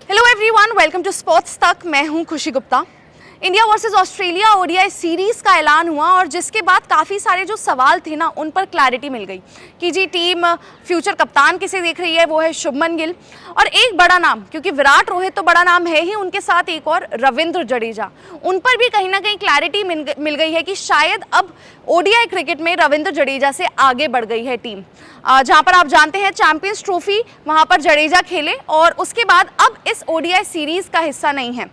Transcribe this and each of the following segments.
Hello everyone, welcome to sports Tak. मैं हूं Khushi Gupta. India versus Australia ODI series का ऐलान हुआ और जिसके बाद काफ़ी सारे जो सवाल थे ना, उन पर क्लैरिटी मिल गई कि जी टीम फ्यूचर कप्तान किसे देख रही है, वो है शुभमन गिल। और एक बड़ा नाम, क्योंकि विराट रोहित तो बड़ा नाम है ही, उनके साथ एक और रविंद्र जडेजा, उन पर भी कहीं ना कहीं क्लैरिटी मिल गई है कि शायद अब ओडीआई क्रिकेट में रविंद्र जडेजा से आगे बढ़ गई है टीम। जहां पर आप जानते हैं चैंपियंस ट्रॉफी वहां पर जडेजा खेले और उसके बाद अब इस ओडीआई सीरीज का हिस्सा नहीं है।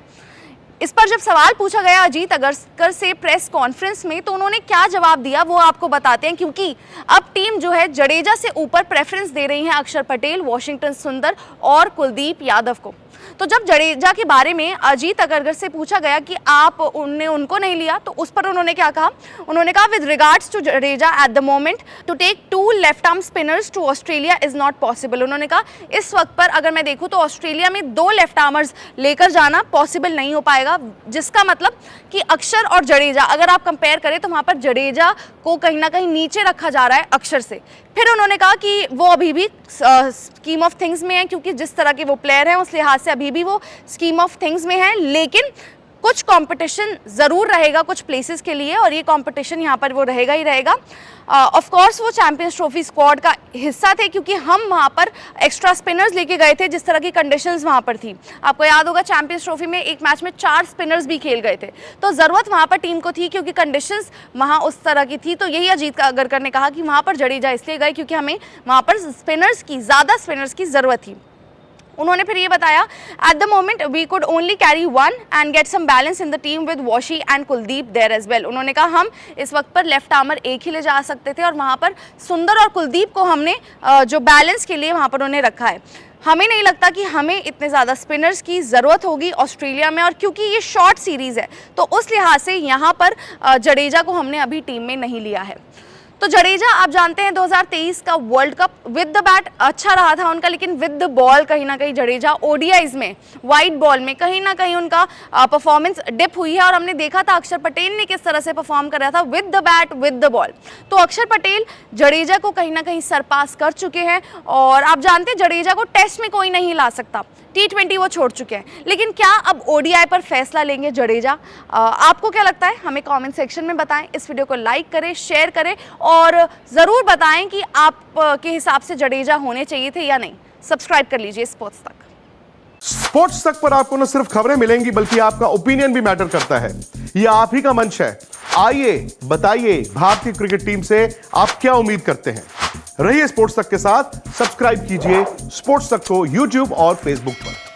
इस पर जब सवाल पूछा गया अजीत अगरकर से प्रेस कॉन्फ्रेंस में, तो उन्होंने क्या जवाब दिया वो आपको बताते हैं, क्योंकि अब टीम जो है जडेजा से ऊपर प्रेफरेंस दे रही है अक्षर पटेल, वॉशिंगटन सुंदर और कुलदीप यादव को। तो जब जडेजा के बारे में अजीत अगरकर से पूछा गया कि आप उनको नहीं लिया, तो उस पर उन्होंने क्या कहा? उन्होंने कहा with regards to Jadeja at the moment to take 2 left arm spinners to Australia is not possible. उन्होंने कहा इस वक्त पर अगर मैं देखूं तो ऑस्ट्रेलिया में 2 लेफ्ट आर्मर्स लेकर जाना पॉसिबल नहीं हो पाएगा, जिसका मतलब कि अक्षर और जडेजा अगर आप कंपेयर करें तो वहां पर जडेजा को कहीं ना कहीं नीचे रखा जा रहा है अक्षर से। फिर उन्होंने कहा कि वो अभी भी स्कीम ऑफ थिंग्स में है, क्योंकि जिस तरह के वो प्लेयर हैं उस लिहाज से अभी भी वो स्कीम ऑफ थिंग्स में है, लेकिन कुछ कंपटीशन ज़रूर रहेगा कुछ प्लेसेस के लिए और ये कंपटीशन यहाँ पर वो रहेगा ही रहेगा। ऑफ कोर्स वो चैंपियंस ट्रॉफी स्क्वाड का हिस्सा थे, क्योंकि हम वहाँ पर एक्स्ट्रा स्पिनर्स लेके गए थे जिस तरह की कंडीशंस वहाँ पर थी। आपको याद होगा चैंपियंस ट्रॉफी में एक मैच में 4 स्पिनर्स भी खेल गए थे, तो ज़रूरत वहाँ पर टीम को थी क्योंकि कंडीशंस वहाँ उस तरह की थी। तो यही अजीत अगरकर ने कहा कि वहाँ पर जडेजा इसलिए गए क्योंकि हमें वहाँ पर ज़्यादा स्पिनर्स की ज़रूरत थी। उन्होंने फिर ये बताया at the moment we could only carry 1 and get some balance in the team with Washi and Kuldeep there as well. उन्होंने कहा हम इस वक्त पर लेफ्ट आर्मर एक ही ले जा सकते थे और वहाँ पर सुंदर और कुलदीप को हमने जो बैलेंस के लिए वहाँ पर उन्हें रखा है। हमें नहीं लगता कि हमें इतने ज़्यादा स्पिनर्स की ज़रूरत होगी ऑस्ट्रेलिया में, और क्योंकि ये शॉर्ट सीरीज़ है तो उस लिहाज से यहाँ पर जडेजा को हमने अभी टीम में नहीं लिया है। तो जडेजा आप जानते हैं 2023 का world cup with the bat अच्छा रहा था उनका, लेकिन विद द बॉल कहीं ना कहीं जडेजा ओडीआईज में वाइड बॉल में कहीं ना कहीं उनका परफॉर्मेंस डिप हुई है। और हमने देखा था अक्षर पटेल ने किस तरह से परफॉर्म कर रहा था with the bat with the ball. तो अक्षर पटेल जडेजा को कहीं ना कहीं सरपास कर चुके हैं और आप जानते हैं जडेजा को टेस्ट में कोई नहीं ला सकता, T20 वो छोड़ चुके हैं, लेकिन क्या अब ओडीआई पर फैसला लेंगे जडेजा? आपको क्या लगता है? हमें कमेंट सेक्शन में बताएं। इस वीडियो को लाइक करें, शेयर करें और ज़रूर बताएं कि आप के हिसाब से जडेजा होने चाहिए थे या नहीं। सब्सक्राइब कर लीजिए स्पोर्ट्स तक। स्पोर्ट्स तक पर आपको न सिर्फ खबरें मिलेंगी बल्कि आपका ओपिनियन भी मैटर करता है। ये आप ही का मंच है। आइए बताइए भारतीय क्रिकेट टीम से आप क्या उम्मीद करते हैं। रहिए स्पोर्ट्स तक के साथ। सब्सक्राइब कीजिए स्पोर्ट्स तक को यूट्यूब और फेसबुक पर।